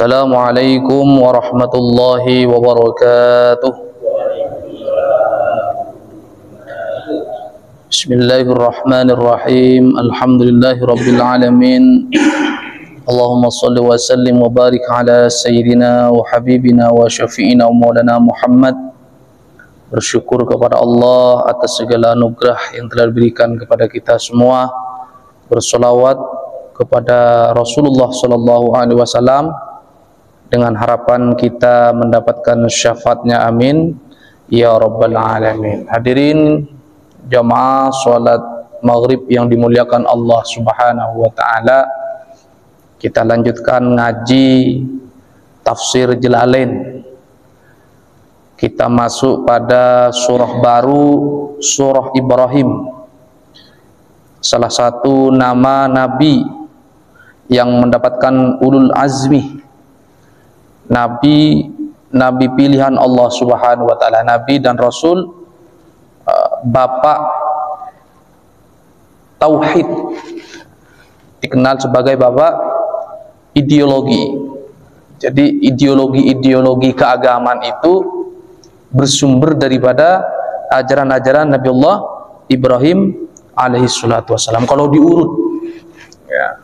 Assalamualaikum warahmatullahi wabarakatuh. Bismillahirrahmanirrahim. Alhamdulillahi rabbil alamin. Allahumma salli wa sallim wa barik ala sayyidina wa habibina wa syafi'ina wa maulana Muhammad. Bersyukur kepada Allah atas segala anugerah yang telah diberikan kepada kita semua. Bersolawat kepada Rasulullah sallallahu alaihi wasallam dengan harapan kita mendapatkan syafaatnya, amin ya rabbal alamin. Hadirin jamaah salat maghrib yang dimuliakan Allah subhanahu wa ta'ala, kita lanjutkan ngaji tafsir Jalalain. Kita masuk pada surah baru, surah Ibrahim, salah satu nama nabi yang mendapatkan ulul azmi, nabi pilihan Allah subhanahu wa ta'ala, nabi dan rasul, bapak tauhid, dikenal sebagai bapak ideologi. Jadi ideologi keagamaan itu bersumber daripada ajaran-ajaran Nabi Allah Ibrahim alaihi salatu wassalam. Kalau diurut ya,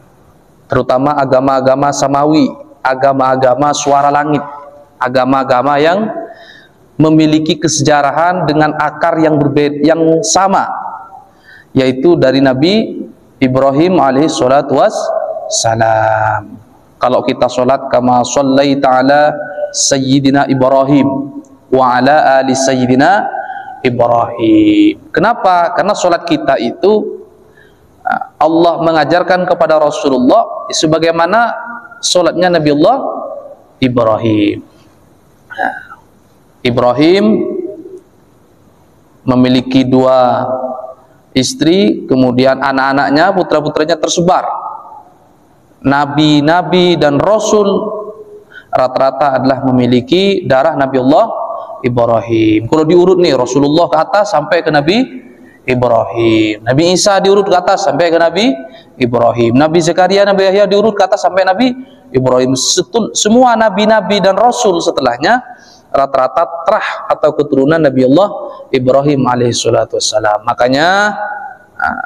terutama agama-agama samawi, agama-agama suara langit, agama-agama yang memiliki kesejarahan dengan akar yang berbeda, yang sama, yaitu dari Nabi Ibrahim alaihi salatu wassalam. Kalau kita sholat kama shallaita ala sayyidina Ibrahim wa ala ali sayyidina Ibrahim. Kenapa? Karena sholat kita itu Allah mengajarkan kepada Rasulullah sebagaimana sholatnya Nabi Allah Ibrahim. Ibrahim memiliki 2 istri, kemudian anak-anaknya, putra-putranya tersebar. Nabi-nabi dan rasul rata-rata adalah memiliki darah Nabi Allah Ibrahim. Kalau diurut nih, Rasulullah ke atas sampai ke Nabi Ibrahim, Nabi Isa diurut ke atas sampai ke Nabi Ibrahim, Nabi Zakaria, Nabi Yahya diurut ke atas sampai Nabi Ibrahim. Semua nabi-nabi dan rasul setelahnya rata-rata terah atau keturunan Nabi Allah Ibrahim alaihissalatu wassalam. Makanya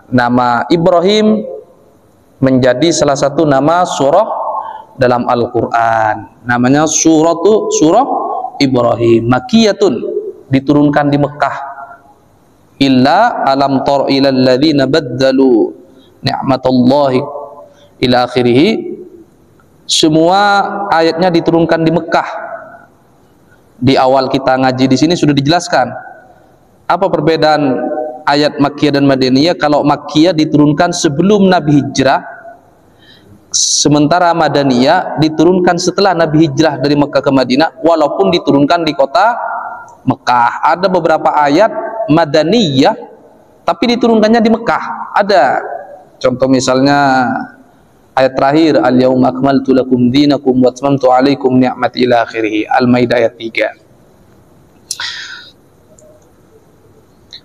nama Ibrahim menjadi salah satu nama surah dalam Al-Quran. Namanya surah Ibrahim, makiyatun, diturunkan di Mekah. Illa alam tar ilal ladzina baddalu ni'matallahi ila akhirih. Semua ayatnya diturunkan di Mekah. Di awal kita ngaji di sini sudah dijelaskan apa perbedaan ayat Makkiyah dan Madaniyah. Kalau Makkiyah diturunkan sebelum Nabi hijrah, sementara Madaniyah diturunkan setelah Nabi hijrah dari Mekah ke Madinah, walaupun diturunkan di kota Mekah. Ada beberapa ayat Madaniyah tapi diturunkannya di Mekah. Ada contoh misalnya ayat terakhir, al-yauma akmaltu lakum dinakum wa atmamtu alaikum ni'mati ila akhirih, Al-Maidah ayat 3.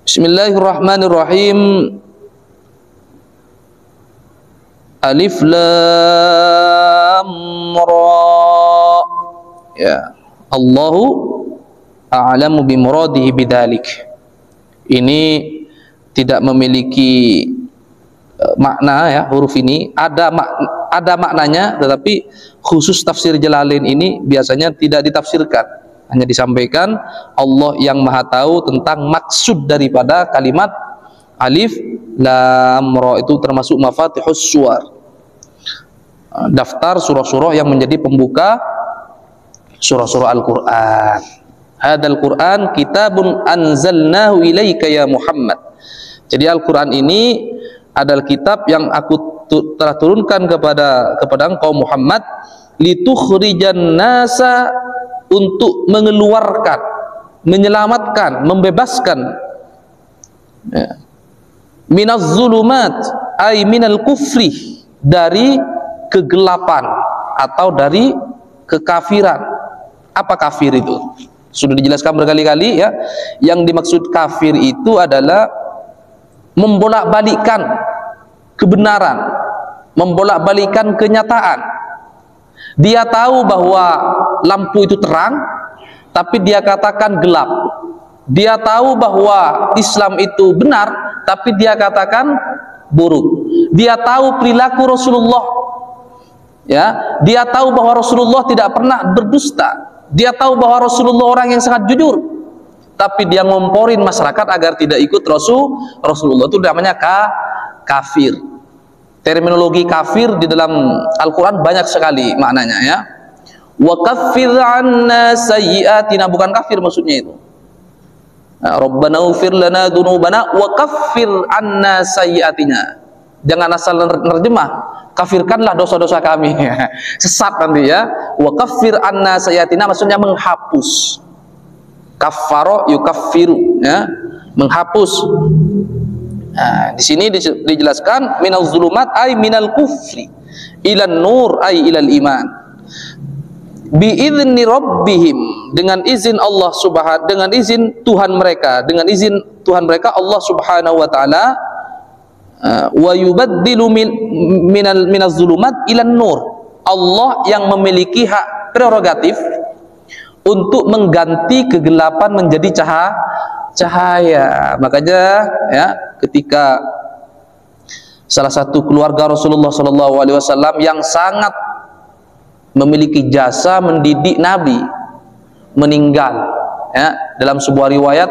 Bismillahirrahmanirrahim. Alif lam ra. Ya, Allahu a'lamu bimuradihi bidzalik. Ini tidak memiliki makna ya, huruf ini ada maknanya, tetapi khusus tafsir Jalalain ini biasanya tidak ditafsirkan, hanya disampaikan Allah yang maha tahu tentang maksud daripada kalimat alif lam ra. Itu termasuk mafatihus suwar, daftar surah-surah yang menjadi pembuka surah-surah Al-Quran. Hadzal Quran kitabun anzalnahu ilaika ya Muhammad. Jadi Al-Quran ini adalah kitab yang aku telah turunkan kepada engkau Muhammad, litukhrijan nasa, untuk mengeluarkan, menyelamatkan, membebaskan, ya, minaz zulumat ay minal kufri, dari kegelapan atau dari kekafiran. Apa kafir itu? Sudah dijelaskan berkali-kali ya. Yang dimaksud kafir itu adalah membolak-balikkan kebenaran, membolak-balikkan kenyataan Dia tahu bahwa lampu itu terang, tapi dia katakan gelap. Dia tahu bahwa Islam itu benar, tapi dia katakan buruk. Dia tahu perilaku Rasulullah, ya. Dia tahu bahwa Rasulullah tidak pernah berdusta. Dia tahu bahwa Rasulullah orang yang sangat jujur, tapi dia ngomporin masyarakat agar tidak ikut Rasulullah. Itu namanya kafir. Terminologi kafir di dalam Al-Quran banyak sekali maknanya, ya. Wa kaffir anna sayyiatina, bukan kafir maksudnya itu. Rabbana ighfir lana dzunubana wa kaffir anna sayyiatina. Jangan asal nerjemah, kafirkanlah dosa-dosa kami. Sesat nanti, ya. Wa kaffir anna sayyiatina maksudnya menghapus. Kaffaro yukaffiru, ya, menghapus. Nah, di sini dijelaskan minal zulumat ay minal kufri ilan nur ay ilal iman bi idzni rabbihim, dengan izin Allah Subhanahu, dengan izin Tuhan mereka, dengan izin Tuhan mereka Allah Subhanahu wa taala, wa yubaddilu minaz zulumat ilan nur. Allah yang memiliki hak prerogatif untuk mengganti kegelapan menjadi cahaya. Makanya, ya, ketika salah satu keluarga Rasulullah SAW yang sangat memiliki jasa mendidik Nabi meninggal, ya, dalam sebuah riwayat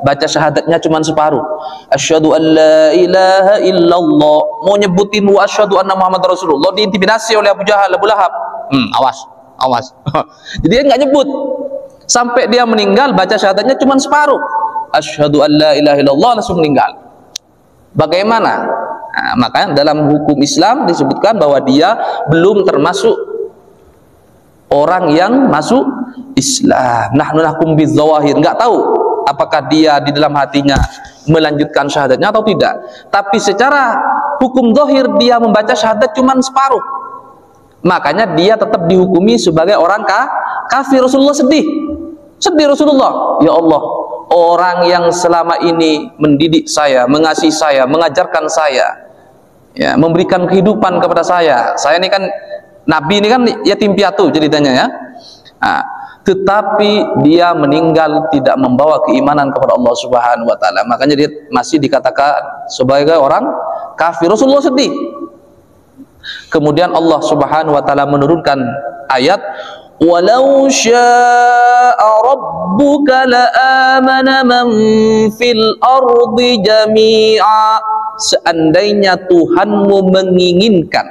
baca syahadatnya cuma separuh. Asyhadu an la ilaha illallah, mau nyebutin wa asyhadu anna Muhammad Rasulullah, diintimidasi oleh Abu Jahal, Abu Lahab. Awas. Jadi dia nggak nyebut sampai dia meninggal, baca syahadatnya cuma separuh. Asyhadu an la ilaha illallah, langsung meninggal. Bagaimana? Nah, maka dalam hukum Islam disebutkan bahwa dia belum termasuk orang yang masuk Islam. Nahnu nahkum bidzawahir, nggak tahu apakah dia di dalam hatinya melanjutkan syahadatnya atau tidak. Tapi secara hukum zahir dia membaca syahadat cuma separuh. Makanya dia tetap dihukumi sebagai orang kafir. Rasulullah sedih Rasulullah, ya Allah, orang yang selama ini mendidik saya, mengasihi saya, mengajarkan saya, ya, memberikan kehidupan kepada saya ini kan Nabi ini kan yatim piatu ceritanya, ya. Nah, tetapi dia meninggal tidak membawa keimanan kepada Allah Subhanahu wa taala, makanya dia masih dikatakan sebagai orang kafir. Rasulullah sedih. Kemudian Allah Subhanahu wa taala menurunkan ayat, walau syaa rabbuka la'amana man fil ardi jami'a, seandainya Tuhanmu menginginkan,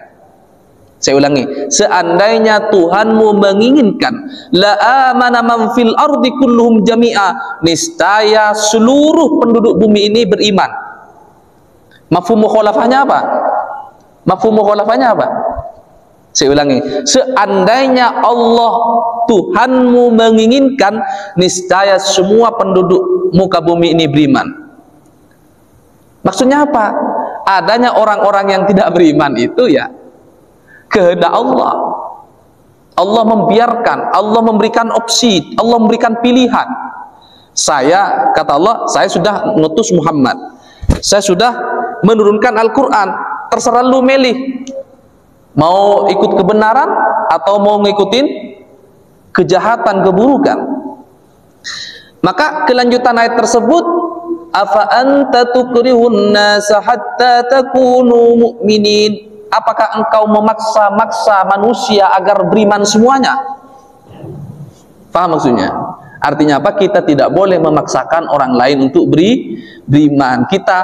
saya ulangi, seandainya Tuhanmu menginginkan, la'amana man fil ardi kulluhum jami'a, niscaya seluruh penduduk bumi ini beriman. Mafhum mukhalafahnya apa? Saya ulangi, seandainya Allah Tuhanmu menginginkan, niscaya semua penduduk muka bumi ini beriman. Maksudnya apa? Adanya orang-orang yang tidak beriman itu, ya, kehendak Allah. Allah membiarkan, Allah memberikan opsi, Allah memberikan pilihan. Saya, kata Allah, saya sudah ngutus Muhammad, saya sudah menurunkan Al-Quran, terserah lu milih, mau ikut kebenaran atau mau ngikutin kejahatan, keburukan. Maka kelanjutan ayat tersebut, afa anta tukrihun nasa hatta takunu mu'minin, apakah engkau memaksa-maksa manusia agar beriman semuanya? Paham maksudnya? Artinya apa? Kita tidak boleh memaksakan orang lain untuk beriman. Kita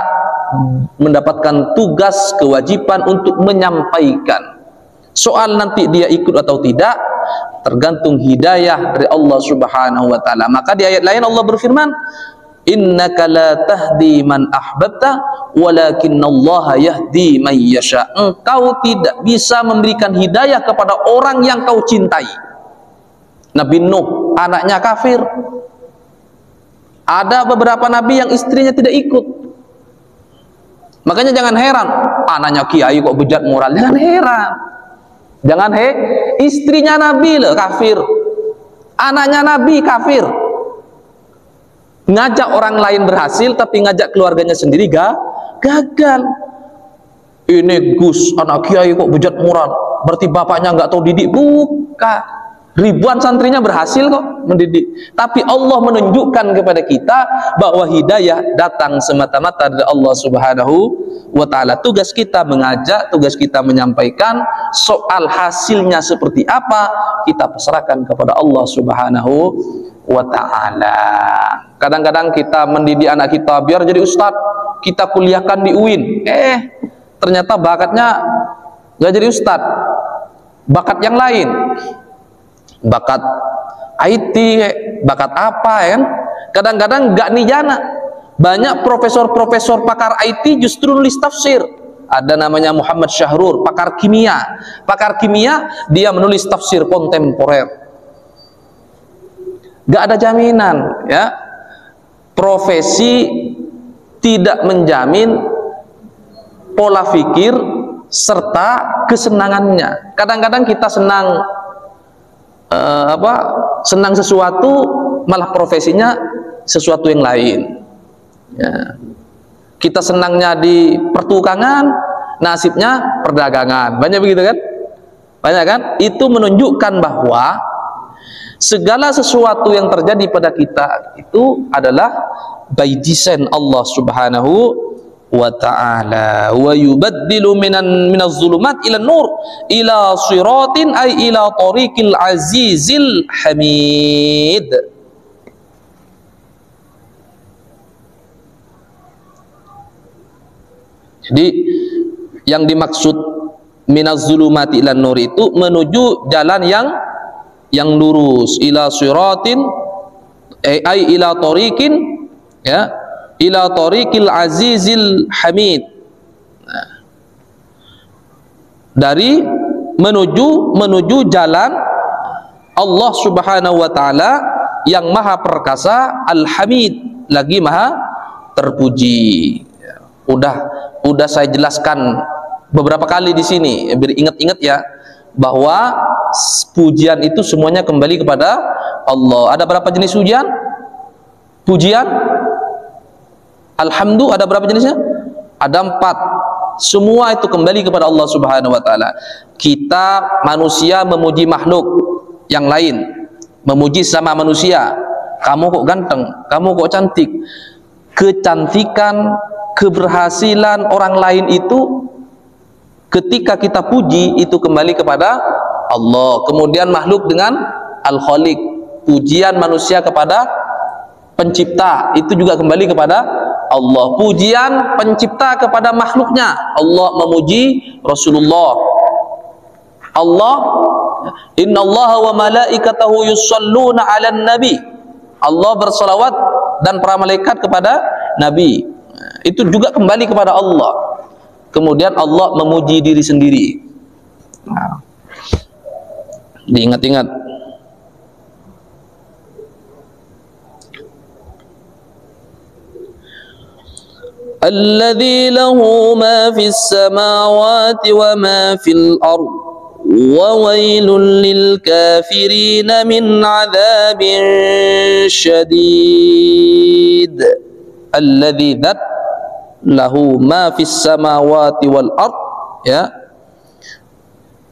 mendapatkan tugas, kewajiban untuk menyampaikan. Soal nanti dia ikut atau tidak tergantung hidayah dari Allah Subhanahu wa taala. Maka di ayat lain Allah berfirman, innaka la tahdi man ahbabta walakinallaha yahdi man yasha. Engkau tidak bisa memberikan hidayah kepada orang yang kau cintai. Nabi Nuh, anaknya kafir. Ada beberapa nabi yang istrinya tidak ikut. Makanya jangan heran, anaknya kiai kok bejat moral. Jangan heran. Istrinya nabi loh kafir. Anaknya nabi kafir. Ngajak orang lain berhasil, tapi ngajak keluarganya sendiri gagal. Ini Gus, anak kiai kok bejat moral. berarti bapaknya nggak tahu didik. Bukan. Ribuan santrinya berhasil kok mendidik. Tapi Allah menunjukkan kepada kita bahwa hidayah datang semata-mata dari Allah Subhanahu wa ta'ala. Tugas kita mengajak, tugas kita menyampaikan. Soal hasilnya seperti apa, kita pasrahkan kepada Allah Subhanahu wa ta'ala. Kadang-kadang kita mendidik anak kita biar jadi ustadz, kita kuliahkan di UIN, ternyata bakatnya nggak jadi ustadz, bakat yang lain, bakat IT, bakat apa kan. Kadang-kadang nggak nijana. Banyak profesor-profesor pakar IT justru nulis tafsir. Ada namanya Muhammad Syahrur, pakar kimia. Pakar kimia, dia menulis tafsir kontemporer. Nggak ada jaminan, ya. Profesi tidak menjamin pola pikir serta kesenangannya. Kadang-kadang kita senang senang sesuatu, malah profesinya sesuatu yang lain, ya. Kita senangnya di pertukangan, nasibnya perdagangan. Banyak begitu kan? Banyak kan? Itu menunjukkan bahwa segala sesuatu yang terjadi pada kita itu adalah by design Allah Subhanahu wa ta'ala. Wa yubaddilu minaz zulumat ila nur ila siratin ay ila tariqil azizil hamid. Jadi yang dimaksud minaz zulumati ila nur itu menuju jalan yang lurus, ila siratin ay ila tariqin, ya, ila tariqil azizil hamid. Nah, dari menuju jalan Allah Subhanahu wa ta'ala yang maha perkasa, al-hamid, lagi maha terpuji. Udah saya jelaskan beberapa kali di sini, ingat-ingat ya, bahwa pujian itu semuanya kembali kepada Allah. Ada berapa jenis pujian? Alhamdulillah ada berapa jenisnya? Ada 4. Semua itu kembali kepada Allah Subhanahu wa ta'ala. Kita manusia memuji makhluk yang lain, memuji sama manusia. Kamu kok ganteng, kamu kok cantik. Kecantikan, keberhasilan orang lain itu ketika kita puji itu kembali kepada Allah. Kemudian makhluk dengan Al-Khaliq, pujian manusia kepada pencipta itu juga kembali kepada Allah. Pujian pencipta kepada makhluknya, Allah memuji Rasulullah. Allah, innallaha wa malaikatahu yusholluna 'alan nabi. Allah bersalawat dan para malaikat kepada Nabi. Itu juga kembali kepada Allah. Kemudian Allah memuji diri sendiri. Nah, diingat-ingat. Alladzi lahu ma fis samawati wa ma fil ard wa wailul lil kafirin min adzabin syadid. Alladzi dzat lahu ma fis samawati wal ard, ya,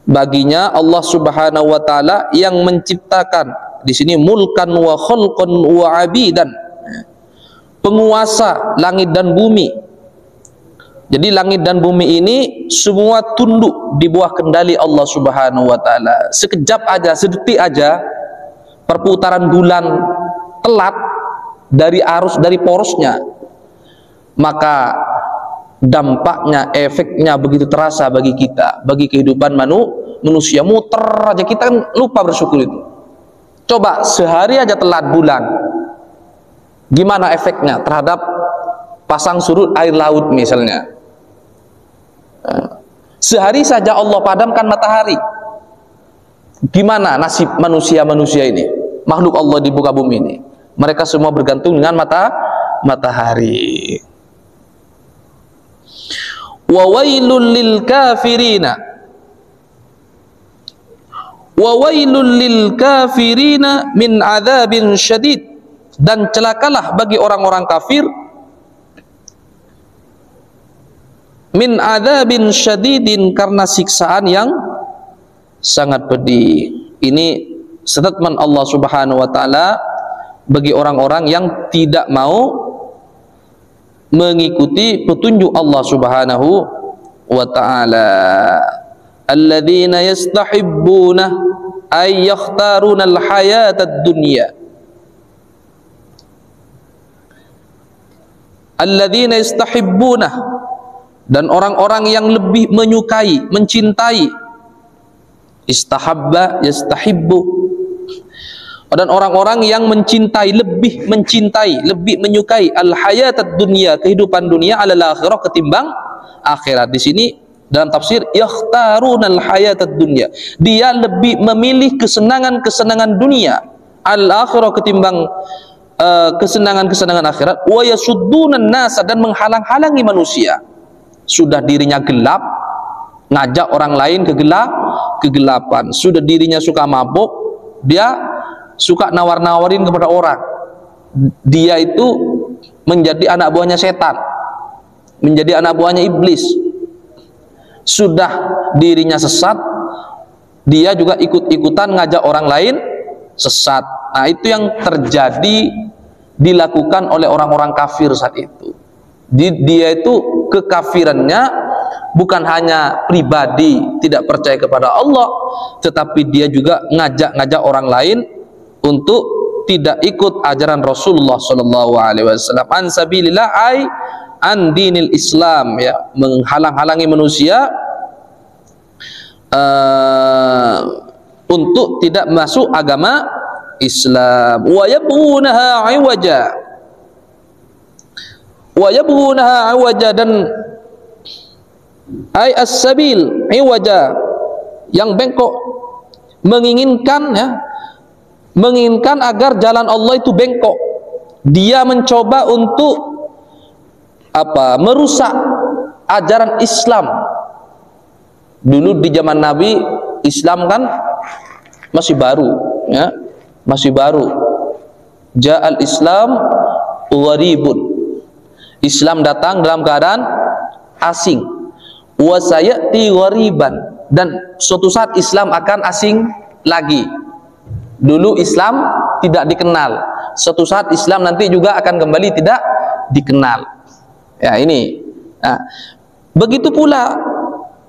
baginya Allah Subhanahu wa ta'ala yang menciptakan, di sini mulkan wa khalqan wa abidan, penguasa langit dan bumi. Jadi langit dan bumi ini semua tunduk di bawah kendali Allah Subhanahu wa ta'ala. Sekejap aja, sedetik aja perputaran bulan telat dari arus, dari porosnya, maka dampaknya, efeknya begitu terasa bagi kita, bagi kehidupan manusia. Muter aja kita kan lupa bersyukur itu. Coba sehari aja telat bulan, gimana efeknya terhadap pasang surut air laut misalnya. Sehari saja Allah padamkan matahari, gimana nasib manusia-manusia ini, makhluk Allah di muka bumi ini. Mereka semua bergantung dengan matahari. Wa wailul lil kafirina, wa wailul lil kafirina min adzabin syadid, dan celakalah bagi orang-orang kafir min adzabin syadidin, karena siksaan sangat pedih. Ini statement Allah Subhanahu wa taala bagi orang-orang yang tidak mau mengikuti petunjuk Allah Subhanahu wa taala. Alladzina yastahibbuna ay yakhtaruna al-hayata ad-dunya. Alladzina yastahibbuna, dan orang-orang yang lebih menyukai, mencintai. Istahabba yastahibbu, dan orang-orang yang mencintai, lebih mencintai, lebih menyukai al-hayatad dunya, kehidupan dunia, alal akhirah, ketimbang akhirat. Di sini dalam tafsir yakhtarunal hayatad dunya, dia lebih memilih kesenangan-kesenangan dunia, al-akhirah, ketimbang kesenangan-kesenangan akhirat. Wa yasuddunan nasa, dan menghalang-halangi manusia. Sudah dirinya gelap, ngajak orang lain ke kegelapan. Sudah dirinya suka mabuk, dia suka nawar-nawarin kepada orang. Dia itu menjadi anak buahnya setan, menjadi anak buahnya iblis. Sudah dirinya sesat, dia juga ikut-ikutan ngajak orang lain sesat. Nah, itu yang terjadi, dilakukan oleh orang-orang kafir saat itu. Dia itu kekafirannya bukan hanya pribadi tidak percaya kepada Allah, tetapi dia juga ngajak-ngajak orang lain untuk tidak ikut ajaran Rasulullah sallallahu alaihi wasallam. An sabilillah ay an dinil Islam, ya, menghalang-halangi manusia untuk tidak masuk agama Islam. Wa yabghunaha 'iwaja, wa yabghunaha 'iwaja, dan ay as-sabil 'iwaja, yang bengkok, menginginkan, ya, menginginkan agar jalan Allah itu bengkok. Dia mencoba untuk apa? Merusak ajaran Islam. Dulu di zaman Nabi, Islam kan masih baru, ya, masih baru. Ja'al Islam gharibun, Islam datang dalam keadaan asing. Wa sayati ghariban, dan suatu saat Islam akan asing lagi. Dulu Islam tidak dikenal, suatu saat Islam nanti juga akan kembali tidak dikenal. Ya, ini. Nah, begitu pula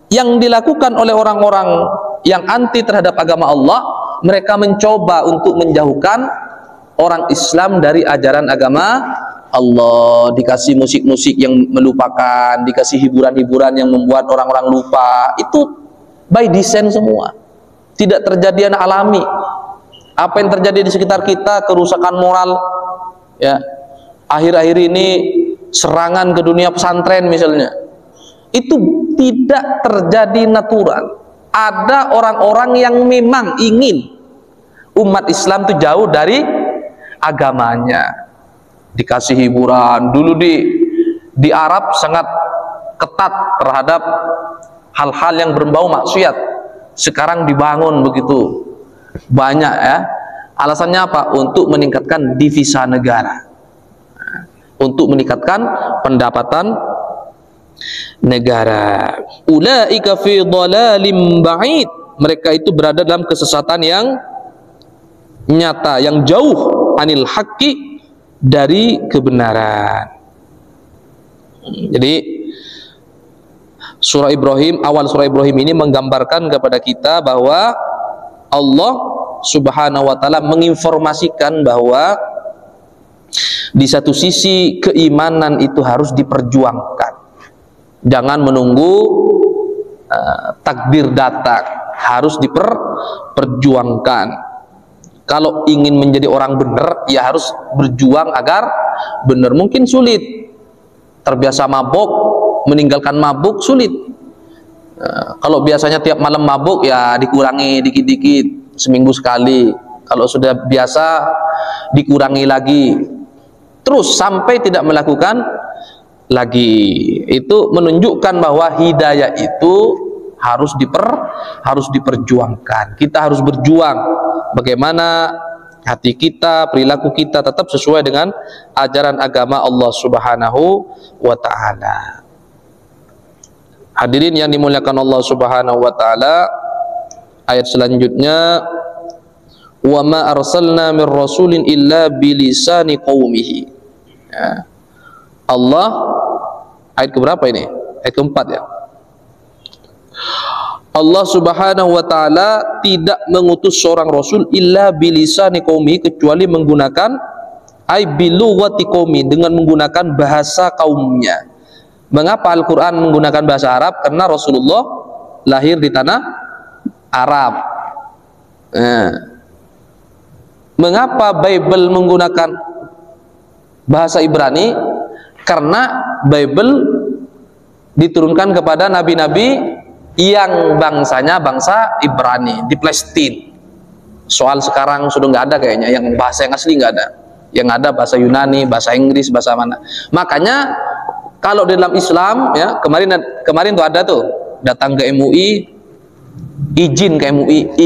yang dilakukan oleh orang-orang yang anti terhadap agama Allah. Mereka mencoba untuk menjauhkan orang Islam dari ajaran agama Allah. Dikasih musik-musik yang melupakan, dikasih hiburan-hiburan yang membuat orang-orang lupa. Itu by design semua, tidak terjadi anak alami. Apa yang terjadi di sekitar kita, kerusakan moral, ya, akhir-akhir ini serangan ke dunia pesantren misalnya, itu tidak terjadi natural. Ada orang-orang yang memang ingin umat Islam itu jauh dari agamanya, dikasih hiburan. Dulu di Arab sangat ketat terhadap hal-hal yang berbau maksiat. Sekarang dibangun begitu banyak, ya. Alasannya apa? Untuk meningkatkan devisa negara, untuk meningkatkan pendapatan negara. Ulaika fi dhalalim ba'id, mereka itu berada dalam kesesatan yang nyata, yang jauh anil haqqi, dari kebenaran. Jadi surah Ibrahim, awal surah Ibrahim ini menggambarkan kepada kita bahwa Allah Subhanahu wa ta'ala menginformasikan bahwa di satu sisi keimanan itu harus diperjuangkan, jangan menunggu takdir datang, harus diperjuangkan. Kalau ingin menjadi orang benar, ya harus berjuang agar benar. Mungkin sulit, terbiasa mabuk, meninggalkan mabuk sulit. Kalau biasanya tiap malam mabuk, ya dikurangi dikit-dikit, seminggu sekali. Kalau sudah biasa, dikurangi lagi, terus sampai tidak melakukan lagi. Itu menunjukkan bahwa hidayah itu harus diperjuangkan. Kita harus berjuang bagaimana hati kita, perilaku kita tetap sesuai dengan ajaran agama Allah Subhanahu wa ta'ala. Hadirin yang dimuliakan Allah Subhanahu wa ta'ala, Ayat selanjutnya, wa ma arsalna mir rasulin illa bilisani qaumihi. Ya. Allah, ayat keberapa ini? Ayat keempat ya. Allah subhanahu wa ta'ala tidak mengutus seorang rasul illa bilisani qaumi, kecuali menggunakan bilughati qaumi, dengan menggunakan bahasa kaumnya. Mengapa Al-Quran menggunakan bahasa Arab? Karena Rasulullah lahir di tanah Arab. Mengapa Bible menggunakan bahasa Ibrani? Karena Bible diturunkan kepada nabi-nabi yang bangsanya bangsa Ibrani di Palestina. Soal sekarang sudah nggak ada kayaknya, yang bahasa yang asli nggak ada. Yang ada bahasa Yunani, bahasa Inggris, bahasa mana. Makanya kalau di dalam Islam ya, kemarin tuh ada tuh datang ke MUI, izin ke MUI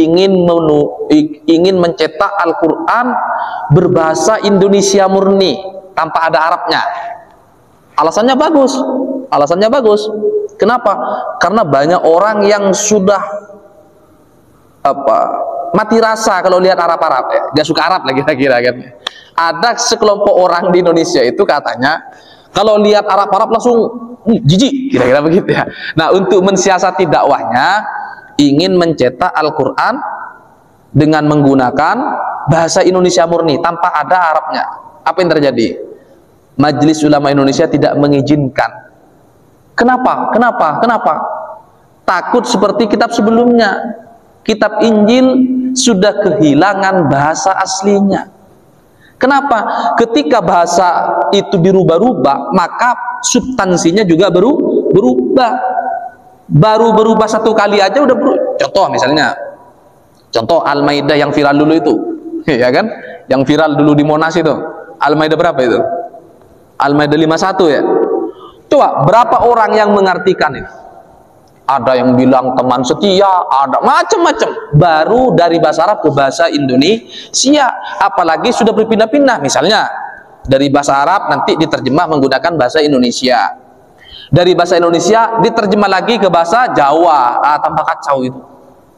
ingin mencetak Al-Quran berbahasa Indonesia murni tanpa ada Arabnya. Alasannya bagus. Kenapa? Karena banyak orang yang sudah mati rasa kalau lihat Arab-Arab ya. Dia suka Arab lagi kira-kira kan. Ada sekelompok orang di Indonesia itu katanya kalau lihat Arab-Arab langsung jijik, kira-kira begitu ya. Nah, untuk mensiasati dakwahnya ingin mencetak Al-Quran dengan menggunakan bahasa Indonesia murni tanpa ada Arabnya. Apa yang terjadi? Majelis Ulama Indonesia tidak mengizinkan. Kenapa? Takut seperti kitab sebelumnya. Kitab Injil sudah kehilangan bahasa aslinya. Kenapa? Ketika bahasa itu dirubah-rubah, maka substansinya juga berubah. Baru berubah satu kali aja udah berubah. Contoh Al-Maidah yang viral dulu itu, ya kan? Yang viral dulu di Monas itu. Al-Maidah berapa itu? Al-Maidah 51 ya. Coba berapa orang yang mengartikan itu? Ada yang bilang teman setia, ada macam-macam. Baru dari bahasa Arab ke bahasa Indonesia, apalagi sudah berpindah-pindah. Misalnya dari bahasa Arab nanti diterjemah menggunakan bahasa Indonesia. Dari bahasa Indonesia diterjemah lagi ke bahasa Jawa. Tambah kacau itu.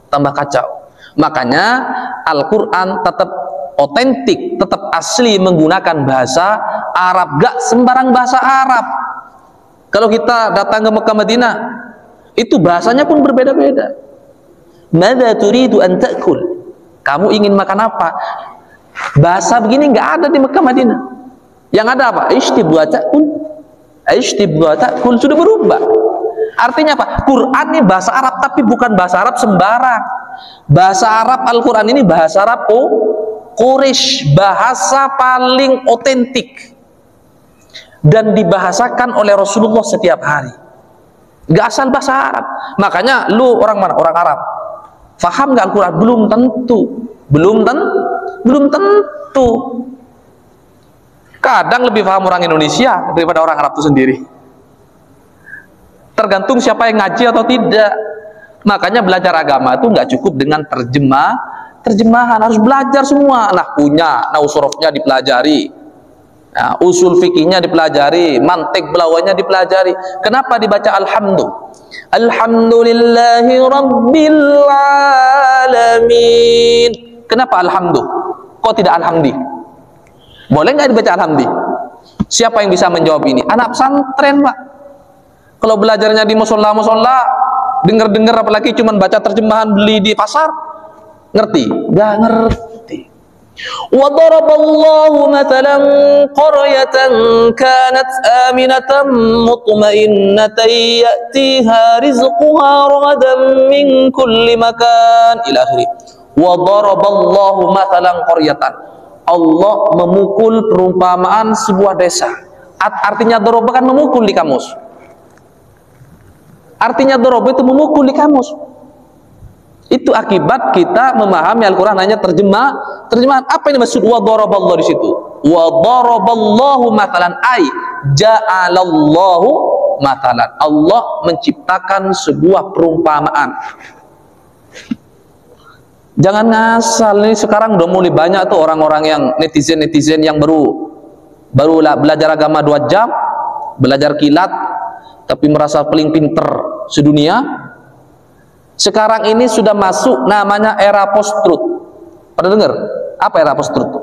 Tambah kacau. Makanya Al-Quran tetap otentik, tetap asli menggunakan bahasa Arab, gak sembarang bahasa Arab. Kalau kita datang ke Mekah Madinah, itu bahasanya pun berbeda-beda. Madza turidu an ta'kul? Kamu ingin makan apa? Bahasa begini nggak ada di Mekah Madinah. Yang ada apa? Ishtib wa ta'kul. Ishtib wa ta'kul, sudah berubah. Artinya apa? Quran ini bahasa Arab, tapi bukan bahasa Arab sembarang. Bahasa Arab Al-Quran ini bahasa Arab Quraisy, bahasa paling otentik dan dibahasakan oleh Rasulullah setiap hari. Gak asal bahasa Arab. Makanya lu orang mana? Orang Arab. Faham gak Al-Quran? Belum tentu. Kadang lebih paham orang Indonesia daripada orang Arab itu sendiri. Tergantung siapa yang ngaji atau tidak. Makanya belajar agama itu nggak cukup dengan terjemahan, harus belajar semua. Nahwunya, surufnya dipelajari. Nah, usul fikihnya dipelajari, mantik belawanya dipelajari. Kenapa dibaca Alhamdulillahi Rabbil Alamin. Kenapa alhamdu? Kok tidak alhamdi? Boleh nggak dibaca alhamdi? Siapa yang bisa menjawab ini? Anak pesantren, Pak. Kalau belajarnya di musola, dengar apalagi cuman baca terjemahan beli di pasar, ngerti? Nggak ngerti. وضرب الله مثلا قرية كانت آمنة مطمئنة يأتيها رزقها رغدا من كل مكان إلى آخره. وضرب الله مثلا قرية. Allah memukul perumpamaan sebuah desa. Artinya doroba kan memukul di kamus. Artinya doroba itu memukul di kamus. Itu akibat kita memahami Al-Quran hanya terjemahan. Apa yang dimaksud wa daraballahu di situ? Wa daraballahu mathalan, ay ja'alallahu mathalan. Allah menciptakan sebuah perumpamaan. Jangan ngasal. Ini sekarang udah mulai banyak tuh orang-orang yang netizen yang baru belajar agama 2 jam, belajar kilat, tapi merasa paling pinter sedunia. Sekarang ini sudah masuk namanya era post-truth. Pernah dengar? Apa era post-truth?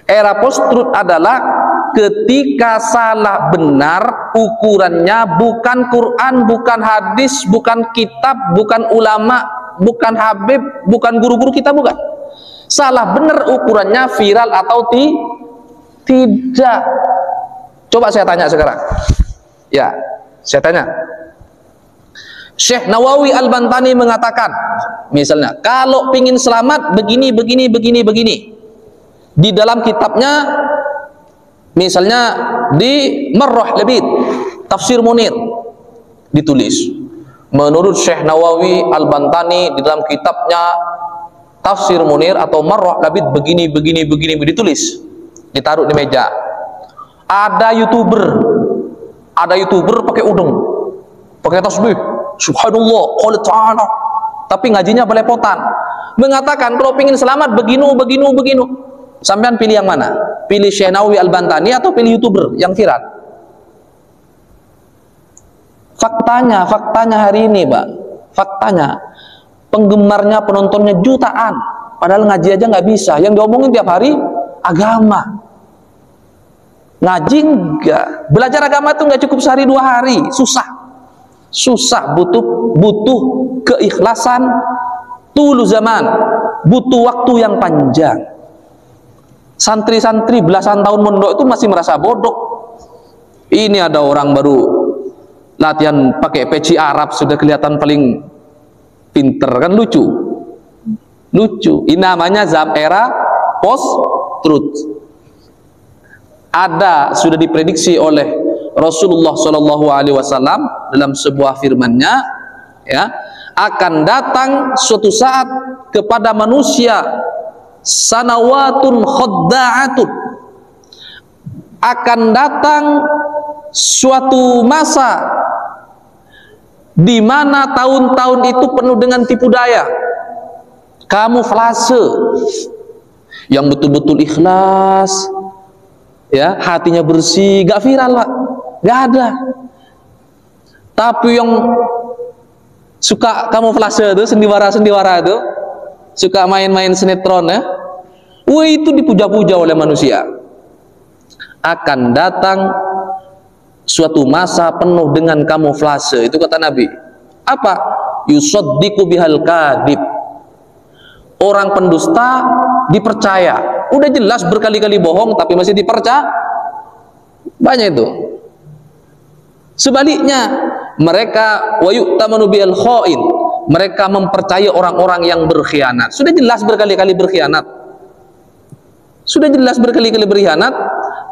Era post-truth adalah ketika salah benar ukurannya bukan Quran, bukan hadis, bukan kitab, bukan ulama, bukan habib, bukan guru-guru kita, bukan. Salah benar ukurannya viral atau tidak. Coba saya tanya sekarang. Ya, saya tanya. Syekh Nawawi Al-Bantani mengatakan, misalnya, kalau pingin selamat begini, begini, begini, begini. Di dalam kitabnya, misalnya di Marrah Labid, Tafsir Munir, ditulis. Menurut Syekh Nawawi Al-Bantani di dalam kitabnya Tafsir Munir atau Marrah Labid begini, begini, begini, ditulis. Ditaruh di meja. Ada YouTuber pakai udeng, pakai tasbih. Subhanallah, qala ta'ala. Tapi ngajinya belepotan. Mengatakan kalau pingin selamat begini. Sampean pilih yang mana? Pilih Syekh Nawawi Al-Bantani atau pilih YouTuber yang viral? Faktanya hari ini, Pak. Faktanya penggemarnya, penontonnya jutaan. Padahal ngaji aja nggak bisa. Yang diomongin tiap hari agama. Ngaji enggak. Belajar agama itu nggak cukup sehari 2 hari. Susah, butuh keikhlasan, tulu zaman, butuh waktu yang panjang. Santri-santri belasan tahun mondok itu masih merasa bodoh. Ini ada orang baru latihan pakai peci Arab sudah kelihatan paling pinter, kan lucu. Ini namanya era post truth. Sudah diprediksi oleh Rasulullah SAW dalam sebuah firman-Nya, ya, akan datang suatu saat kepada manusia sanawatun khadda'atun, akan datang suatu masa di mana tahun-tahun itu penuh dengan tipu daya, kamuflase. Yang betul-betul ikhlas, ya, hatinya bersih, gak viral, Pak. Gak ada. Tapi yang suka kamuflase itu, sendiwara itu, suka main-main sinetron, ya, itu dipuja-puja oleh manusia. Akan datang suatu masa penuh dengan kamuflase. Itu kata Nabi. Apa? Yusaddiqu bihal kadhib. Orang pendusta dipercaya. Udah jelas berkali-kali bohong tapi masih dipercaya. Banyak itu. Sebaliknya, mereka wa yu'tamanu bil kha'in. Mereka mempercayai orang-orang yang berkhianat. Sudah jelas berkali-kali berkhianat.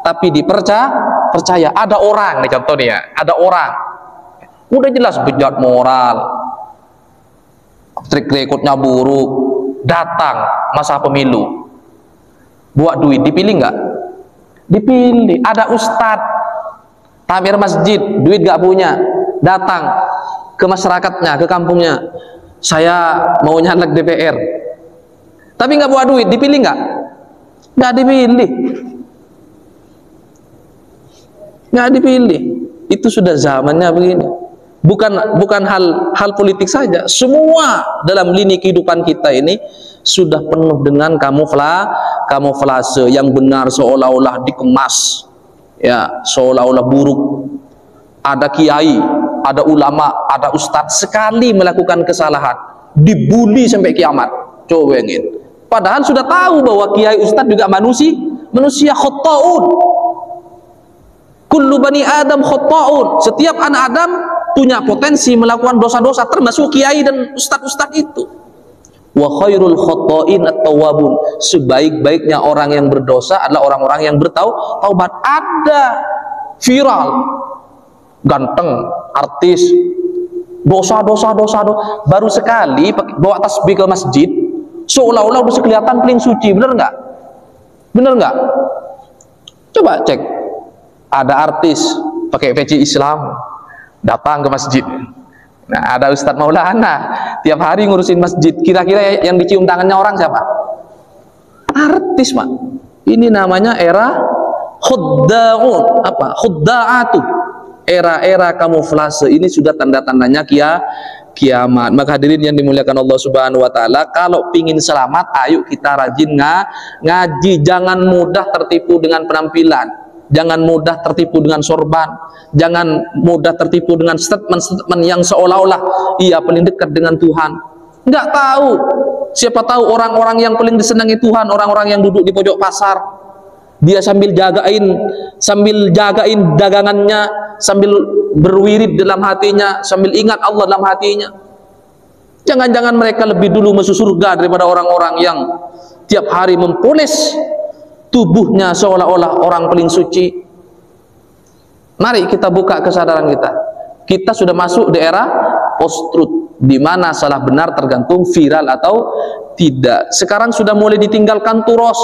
Tapi percaya. Ada orang, nih contohnya, ada orang. Udah jelas bejat moral, trik rekodnya buruk, datang masa pemilu, buat duit, dipilih nggak? Dipilih. Ada ustadz tamir masjid, duit gak punya, datang ke masyarakatnya, ke kampungnya, saya mau nyalek DPR, tapi nggak bawa duit, dipilih nggak? Nggak dipilih. Itu sudah zamannya begini. Bukan hal politik saja, semua dalam lini kehidupan kita ini sudah penuh dengan kamuflase. Yang benar seolah-olah dikemas, ya, seolah-olah buruk. Ada kiai, ada ulama, ada ustadz, sekali melakukan kesalahan dibully sampai kiamat. Coba bayangin. Padahal sudah tahu bahwa kiai ustadz juga manusia khata'un. Kullu bani Adam khata'un. Setiap anak Adam punya potensi melakukan dosa-dosa, termasuk kiai dan ustadz-ustadz itu. Wa khairul khata'in at-tawwabun. Sebaik-baiknya orang yang berdosa adalah orang-orang yang bertaubat. Ada viral, ganteng, artis, dosa, baru sekali bawa tasbih ke masjid, seolah-olah udah kelihatan paling suci. Bener nggak? Coba cek. Ada artis pakai peci Islam datang ke masjid. Nah, ada Ustadz Maulana tiap hari ngurusin masjid. Kira-kira yang dicium tangannya orang siapa? Artis, Pak. Ini namanya era khudda'un, Khudda'atu. Era kamuflase ini sudah tanda-tandanya kiamat. Maka hadirin yang dimuliakan Allah Subhanahu wa taala, kalau pingin selamat, ayo kita rajin ngaji. Jangan mudah tertipu dengan penampilan, jangan mudah tertipu dengan sorban, jangan mudah tertipu dengan statement-statement yang seolah-olah ia paling dekat dengan Tuhan. Nggak tahu, siapa tahu orang-orang yang paling disenangi Tuhan, orang-orang yang duduk di pojok pasar, dia sambil jagain dagangannya, sambil berwirid dalam hatinya, sambil ingat Allah dalam hatinya. Jangan-jangan mereka lebih dulu masuk surga daripada orang-orang yang tiap hari mempoles tubuhnya seolah-olah orang paling suci. Mari kita buka kesadaran kita. Kita sudah masuk di era post-truth, di mana salah benar tergantung viral atau tidak. Sekarang sudah mulai ditinggalkan turos.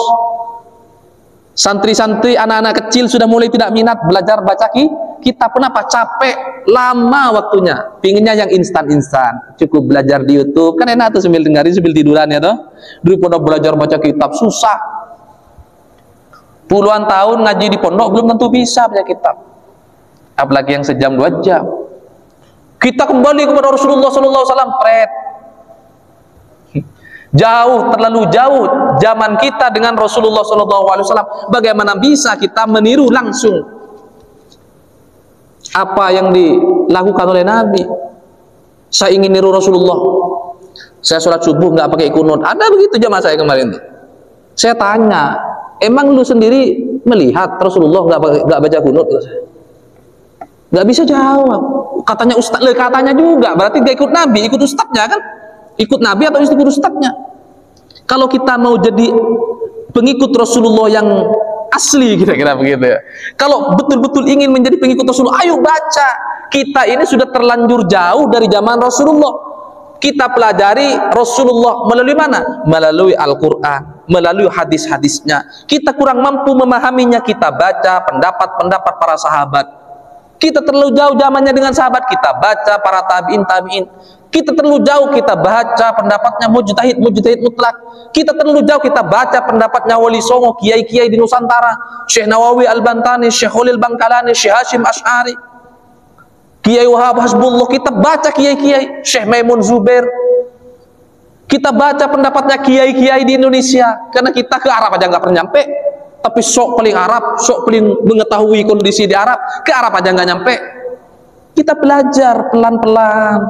Santri-santri, anak-anak kecil sudah mulai tidak minat belajar baca kitab. Kenapa? Capek, lama waktunya. Pinginnya yang instan-instan. Cukup belajar di YouTube. Kan enak tuh sambil dengarin, sambil tiduran ya toh. Daripada belajar baca kitab susah. Puluhan tahun ngaji di pondok belum tentu bisa baca kitab. Apalagi yang sejam 2 jam. Kita kembali kepada Rasulullah SAW. Jauh, terlalu jauh zaman kita dengan Rasulullah SAW. Bagaimana bisa kita meniru langsung apa yang dilakukan oleh Nabi? Saya ingin niru Rasulullah. Saya sholat subuh nggak pakai kunut. Ada begitu jamaah saya kemarin. Saya tanya, emang lu sendiri melihat Rasulullah nggak baca kunut? Nggak bisa jawab. Katanya ustaz, katanya juga. Berarti nggak ikut Nabi, ikut ustaznya kan? Ikut Nabi atau ikut ustadznya? Kalau kita mau jadi pengikut Rasulullah yang asli, kira-kira begitu ya. Kalau betul-betul ingin menjadi pengikut Rasulullah, ayo baca. Kita ini sudah terlanjur jauh dari zaman Rasulullah. Kita pelajari Rasulullah melalui mana? Melalui Al-Quran, melalui hadis-hadisnya. Kita kurang mampu memahaminya, kita baca pendapat-pendapat para sahabat. Kita terlalu jauh zamannya dengan sahabat, kita baca para tabi'in. Kita terlalu jauh kita baca pendapatnya mujtahid mutlak. Kita terlalu jauh kita baca pendapatnya Wali Songo, kiai-kiai di Nusantara, Syekh Nawawi Al-Bantani, Syekh Khalil Bangkalani, Syekh Hashim Ash'ari, Kiai Wahab Hasbullah. Kita baca kiai-kiai, Syekh Maimun Zubair. Kita baca pendapatnya kiai-kiai di Indonesia, karena kita ke Arab aja nggak pernah nyampe. Tapi sok paling Arab, sok paling mengetahui kondisi di Arab, ke Arab aja nggak nyampe. Kita belajar pelan-pelan,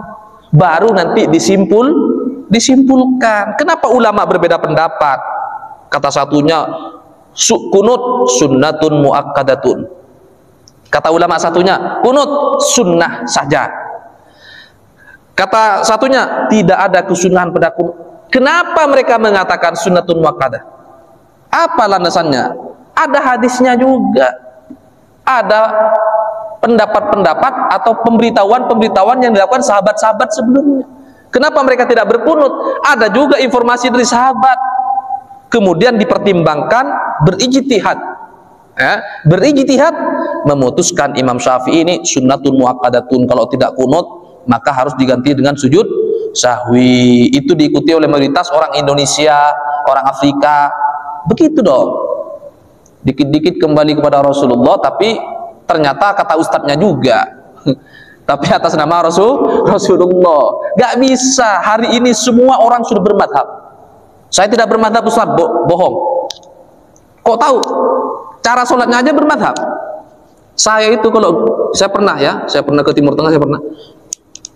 baru nanti disimpulkan. Kenapa ulama berbeda pendapat? Kata satunya kunut sunnatun muakkadatun. Kata ulama satunya kunut sunnah saja. Kata satunya tidak ada kesunahan pada kunut. Kenapa mereka mengatakan sunnatun muakkadah? Apa landasannya? Ada hadisnya juga. Ada pendapat-pendapat atau pemberitahuan yang dilakukan sahabat-sahabat sebelumnya. Kenapa mereka tidak berkunut? Ada juga informasi dari sahabat. Kemudian dipertimbangkan, berijtihad. Berijtihad, memutuskan Imam Syafi'i ini sunnatun muakkadatun. Kalau tidak kunut, maka harus diganti dengan sujud sahwi. Itu diikuti oleh mayoritas orang Indonesia, orang Afrika. Begitu dong. Dikit-dikit kembali kepada Rasulullah, tapi ternyata kata ustadznya juga. Tapi atas nama Rasulullah. Gak bisa. Hari ini semua orang sudah bermadhab. Saya tidak bermadhab, Ustaz, bohong. Kok tahu? Cara sholatnya aja bermadhab. Saya itu kalau saya pernah ke Timur Tengah, saya pernah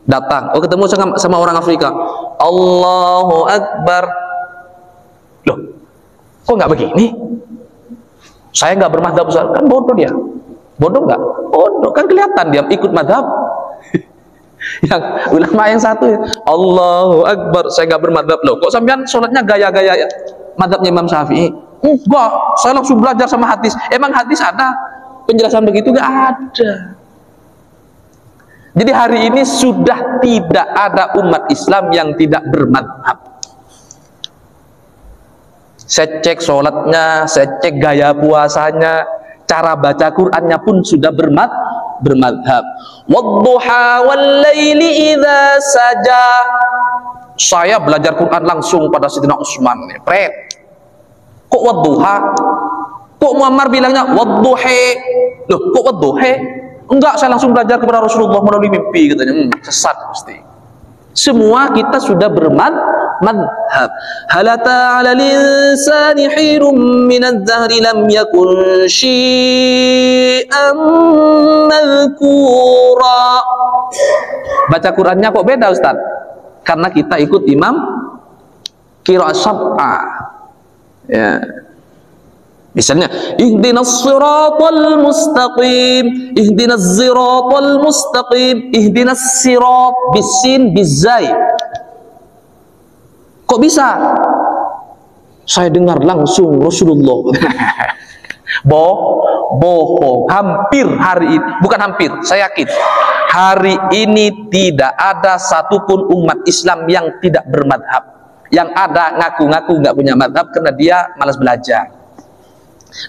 datang. Ketemu sama orang Afrika. Allahu Akbar. Loh, kok nggak begini? Saya nggak bermadhab, Ustaz. Kan bodoh dia. Bodoh nggak? Bodoh, kan kelihatan dia ikut madhab. Yang ulama yang satu, Allahu Akbar, saya nggak bermadhab. Loh, kok sampean sholatnya gaya-gaya ya? Madhabnya Imam Syafi'i? Enggak, saya langsung belajar sama hadis. Emang hadis ada penjelasan begitu? Nggak ada. Jadi hari ini sudah tidak ada umat Islam yang tidak bermadhab. Saya cek sholatnya, saya cek gaya puasanya, cara baca Qur'annya pun sudah bermadhab. Wadduha wallaili idza saja. Saya belajar Quran langsung pada Sayyidina Utsman. Kok wadduha? Kok Muammar bilangnya wadduhe? Loh, kok wadduhe? Enggak, saya langsung belajar kepada Rasulullah melalui mimpi, katanya. Sesat pasti. Semua kita sudah bermadhab. Halata 'alal insani hirum minadh-dhahri lam yakun syai'an madhkura. Baca Qur'annya kok beda Ustaz? Karena kita ikut imam qiraat sab'ah. Ya. Misalnya ihdinas siratal mustaqim, ihdinas siratal mustaqim, ihdinas sirat bisin bizai. Kok bisa? Saya dengar langsung Rasulullah. Bohong. Hampir hari ini, bukan hampir, saya yakin hari ini tidak ada satupun umat Islam yang tidak bermadhab. Yang ada ngaku-ngaku nggak punya madhab karena dia malas belajar.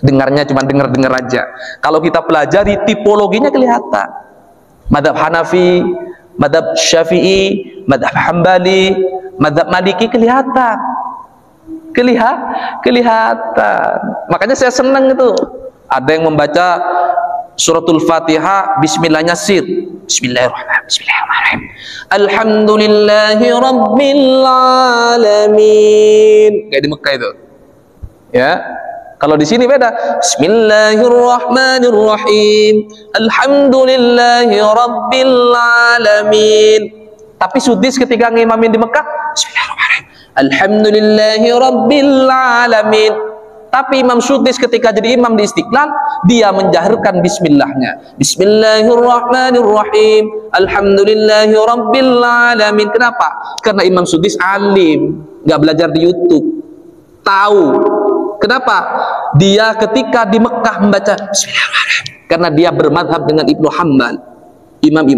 Dengarnya cuma dengar aja. Kalau kita pelajari tipologinya kelihatan. Madhab Hanafi, madhab Syafi'i, madhab Hambali, madhab Maliki kelihatan. Kelihatan. Makanya saya senang itu. Ada yang membaca suratul Fatihah bismillahnya sir. Bismillahirrahmanirrahim. Alhamdulillahi rabbil alamin. Kayak di Mekah itu. Ya. Kalau di sini beda. Bismillahirrahmanirrahim. Alhamdulillahi rabbil alamin. Tapi sudis ketika ngimamin di Mekah, Bismillahirrahmanirrahim. Alhamdulillahi rabbil alamin. Tapi Imam Sudis ketika jadi imam di Istiqlal, dia menjahirkan bismillahnya. Bismillahirrahmanirrahim. Alhamdulillahi rabbil alamin. Kenapa? Karena Imam Sudis alim, nggak belajar di YouTube. Tahu. Kenapa? Dia ketika di Mekah membaca Bismillahirrahmanirrahim karena dia bermadhab dengan Ibnu Hanbal, Imam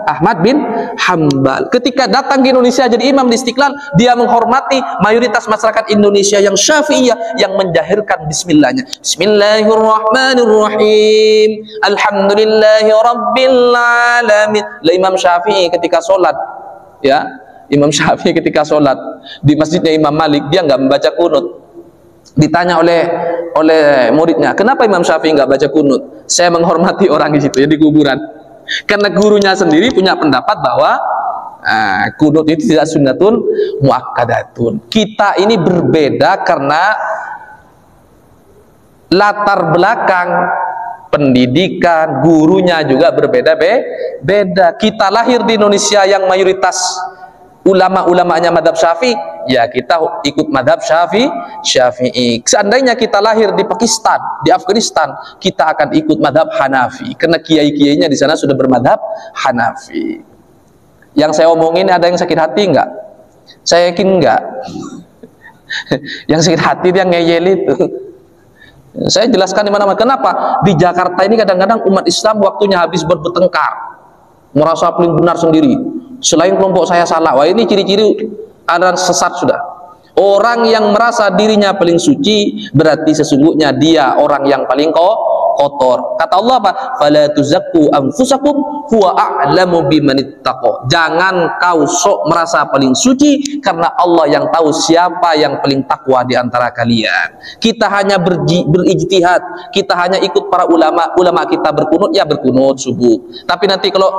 Ahmad bin Hanbal. Ketika datang ke Indonesia jadi imam di Istiqlal, dia menghormati mayoritas masyarakat Indonesia yang Syafi'iyah yang menjahirkan bismillahnya. Bismillahirrahmanirrahim. Alhamdulillahi rabbil alamin. Lah Imam Syafi'i ketika sholat, ya, Imam Syafi'i ketika sholat di masjidnya Imam Malik, dia nggak membaca kunut. Ditanya oleh muridnya, kenapa Imam Syafi'i nggak baca kunut? Saya menghormati orang di situ ya, di kuburan. Karena gurunya sendiri punya pendapat bahwa kunut itu tidak sunnatun muakkadatun. Kita ini berbeda karena latar belakang pendidikan, gurunya juga berbeda-beda. Kita lahir di Indonesia yang mayoritas ulama-ulamanya madhab Syafi'i, ya kita ikut madhab Syafi'i. Seandainya kita lahir di Pakistan, di Afghanistan, kita akan ikut madhab Hanafi karena kiai-kiainya di sana sudah bermadhab Hanafi. Yang saya omongin ada yang sakit hati enggak? Saya yakin enggak. Yang sakit hati dia ngeyel itu. Saya jelaskan di mana-mana. Kenapa? Di Jakarta ini kadang-kadang umat Islam waktunya habis bertengkar, merasa paling benar sendiri. Selain kelompok saya salah, wah ini ciri-ciri ada sesat sudah. Orang yang merasa dirinya paling suci berarti sesungguhnya dia orang yang paling kotor. Kata Allah apa? Fala tuzakku anfusakum huwa a'lamu bimanittaqo. Jangan kau sok merasa paling suci karena Allah yang tahu siapa yang paling takwa di antara kalian. Kita hanya berijtihad, kita hanya ikut para ulama kita berkunut ya berkunut subuh. Tapi nanti kalau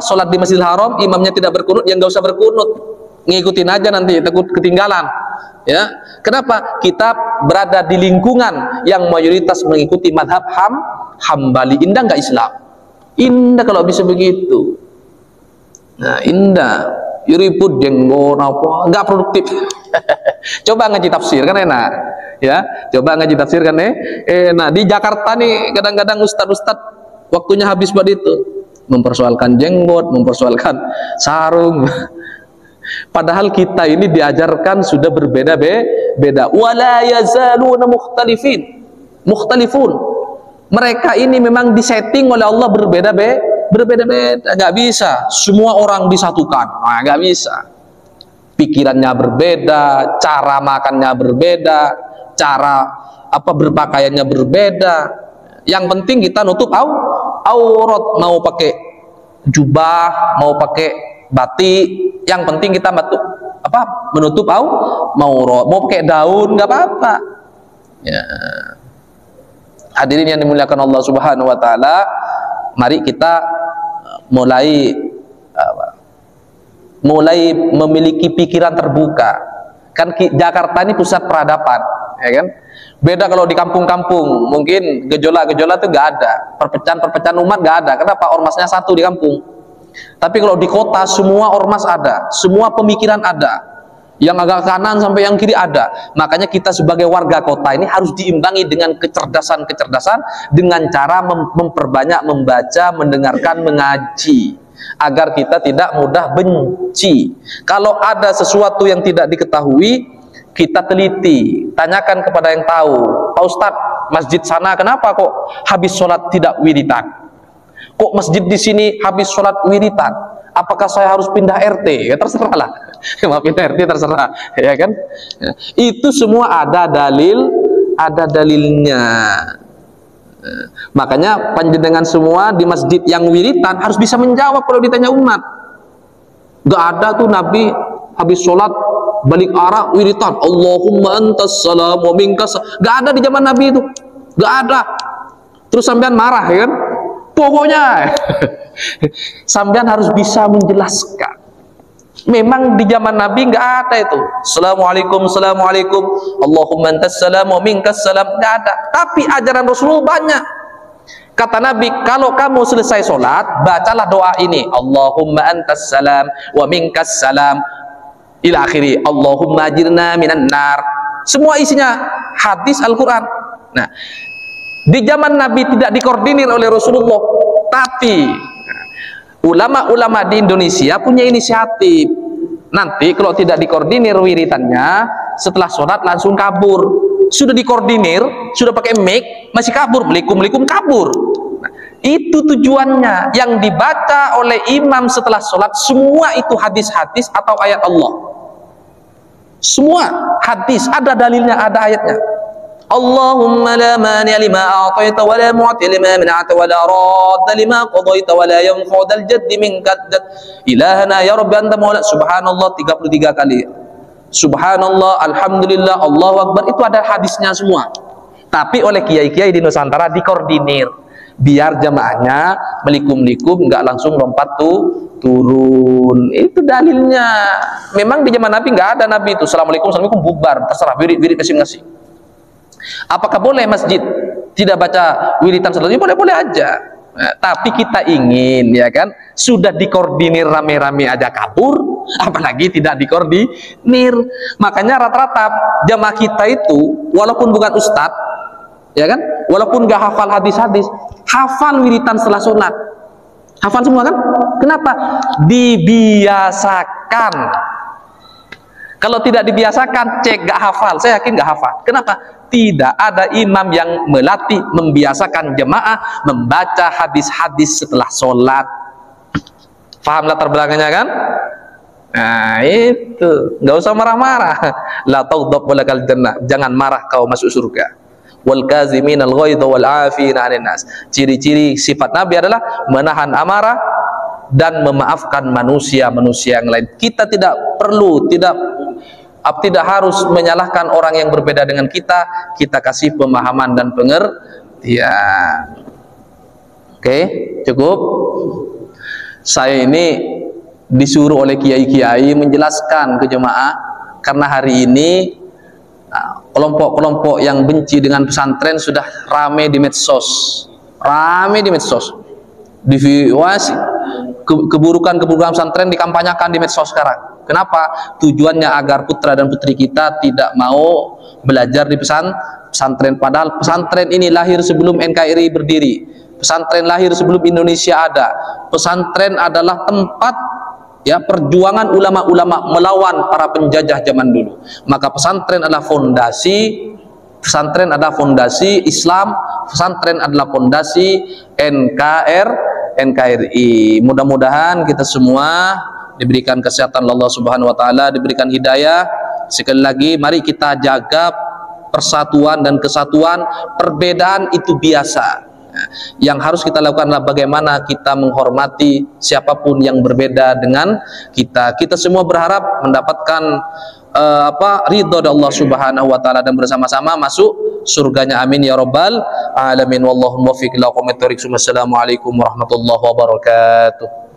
sholat di Masjidil Haram imamnya tidak berkunut, ya nggak usah berkunut, ngikutin aja nanti takut ketinggalan. Ya, kenapa? Kita berada di lingkungan yang mayoritas mengikuti madhab Hambali. Indah nggak Islam? Indah kalau bisa begitu. Nah, indah. Ribut jenggot apa? Nggak produktif. Coba ngaji tafsir kan enak. Ya, coba ngaji tafsir kan enak. Di Jakarta nih kadang-kadang ustadz waktunya habis buat itu, mempersoalkan jenggot, mempersoalkan sarung. Padahal kita ini diajarkan sudah berbeda-beda. Wala yazaluna mukhtalifun. Mereka ini memang disetting oleh Allah berbeda-beda. Nggak bisa semua orang disatukan. Nah, nggak bisa. Pikirannya berbeda, cara makannya berbeda, cara berpakaiannya berbeda. Yang penting kita nutup aurat, mau pakai jubah, mau pakai batik, yang penting kita menutup aurat. Mau pakai daun nggak apa-apa. Ya. Hadirin yang dimuliakan Allah Subhanahu wa taala, mari kita mulai mulai memiliki pikiran terbuka. Kan Jakarta ini pusat peradaban, ya kan? Beda kalau di kampung-kampung, mungkin gejolak-gejolak itu nggak ada, perpecahan-perpecahan umat nggak ada. Kenapa? Ormasnya satu di kampung. Tapi kalau di kota semua ormas ada, semua pemikiran ada, yang agak kanan sampai yang kiri ada. Makanya kita sebagai warga kota ini harus diimbangi dengan kecerdasan-kecerdasan, dengan cara memperbanyak membaca, mendengarkan, mengaji, agar kita tidak mudah benci. Kalau ada sesuatu yang tidak diketahui, kita teliti, tanyakan kepada yang tahu. Pak Ustadz, masjid sana kenapa kok habis sholat tidak wiritan? Kok masjid di sini habis sholat wiritan? Apakah saya harus pindah RT? Ya terserah lah. Mau pindah RT terserah, ya kan? Itu semua ada dalilnya. Makanya panjenengan semua di masjid yang wiritan harus bisa menjawab kalau ditanya umat. Gak ada tuh Nabi habis sholat balik arah wiritan, Allahumma antas salam wa minkas. Gak ada di zaman Nabi itu, gak ada. Terus sampean marah, ya kan? Pokoknya sampean harus bisa menjelaskan. Memang di zaman Nabi nggak ada itu. Assalamualaikum, assalamualaikum, Allahumma antas salam wa minkas salam, nggak ada. Tapi ajaran Rasulullah banyak. Kata Nabi, kalau kamu selesai sholat, bacalah doa ini, Allahumma antas salam wa minkas salam ila akhiri, Allahumma ajirna minan nar. Semua isinya hadis Al-Quran. Nah, di zaman Nabi tidak dikoordinir oleh Rasulullah, tapi ulama-ulama di Indonesia punya inisiatif. Nanti kalau tidak dikoordinir wiritannya, setelah sholat langsung kabur. Sudah dikoordinir, sudah pakai mic, masih kabur, melikum-melikum kabur. Nah, itu tujuannya. Yang dibaca oleh imam setelah sholat, semua itu hadis-hadis atau ayat Allah. Semua hadis, ada dalilnya, ada ayatnya. Allahumma la mani lima a'taita wa la mu'ti lima mana'ta wa la radda lima qadaita wa la yanfa'u jaddi minka ilahana ya rabbi anta maula. Subhanallah 33 kali. Subhanallah, alhamdulillah, Allahu akbar, itu ada hadisnya semua. Tapi oleh kiai-kiai di Nusantara dikoordinir biar jamaahnya melikum-likum, nggak langsung lompat turun. Itu dalilnya. Memang di zaman Nabi nggak ada Nabi itu assalamualaikum, assalamualaikum, bubar, terserah, wirid masing-masing. Apakah boleh masjid tidak baca wiritan selanjutnya? Boleh-boleh aja. Nah, tapi kita ingin, ya kan, sudah dikoordinir rame-rame aja kabur, apalagi tidak dikoordinir. Makanya rata-rata jamaah kita itu walaupun bukan ustadz, ya kan, walaupun gak hafal hadis-hadis, hafal wiritan setelah sholat, hafal semua kan? Kenapa? Dibiasakan. Kalau tidak dibiasakan, cek gak hafal, saya yakin gak hafal. Kenapa? Tidak ada imam yang melatih, membiasakan jemaah membaca hadis-hadis setelah sholat. Faham latar belakangnya kan? Nah itu, nggak usah marah-marah. La taghdab walakal jannah, jangan marah kau masuk surga. Wal kaziminal ghaidha wal 'afina 'anil nas. Ciri-ciri sifat Nabi adalah menahan amarah dan memaafkan manusia-manusia yang lain. Kita tidak perlu, tidak harus menyalahkan orang yang berbeda dengan kita. Kita kasih pemahaman dan pengertian. Oke, cukup. Saya ini disuruh oleh kiai-kiai menjelaskan ke jemaah karena hari ini kelompok-kelompok yang benci dengan pesantren sudah rame di medsos. Keburukan-keburukan pesantren dikampanyakan di medsos sekarang. Kenapa? Tujuannya agar putra dan putri kita tidak mau belajar di pesantren. Padahal pesantren ini lahir sebelum NKRI berdiri. Pesantren lahir sebelum Indonesia ada. Pesantren adalah tempat, ya, perjuangan ulama-ulama melawan para penjajah zaman dulu. Maka pesantren adalah fondasi. Pesantren adalah fondasi Islam. Pesantren adalah fondasi NKRI. Mudah-mudahan kita semua diberikan kesehatan Allah Subhanahu wa taala, diberikan hidayah. Sekali lagi, mari kita jaga persatuan dan kesatuan. Perbedaan itu biasa. Yang harus kita lakukan adalah bagaimana kita menghormati siapapun yang berbeda dengan kita. Kita semua berharap mendapatkan ridho dari Allah Subhanahu wa taala dan bersama-sama masuk surganya, amin ya rabbal alamin. Wallahu muwaffiq ila aqwamit thoriq. Wassalamualaikum warahmatullahi wabarakatuh.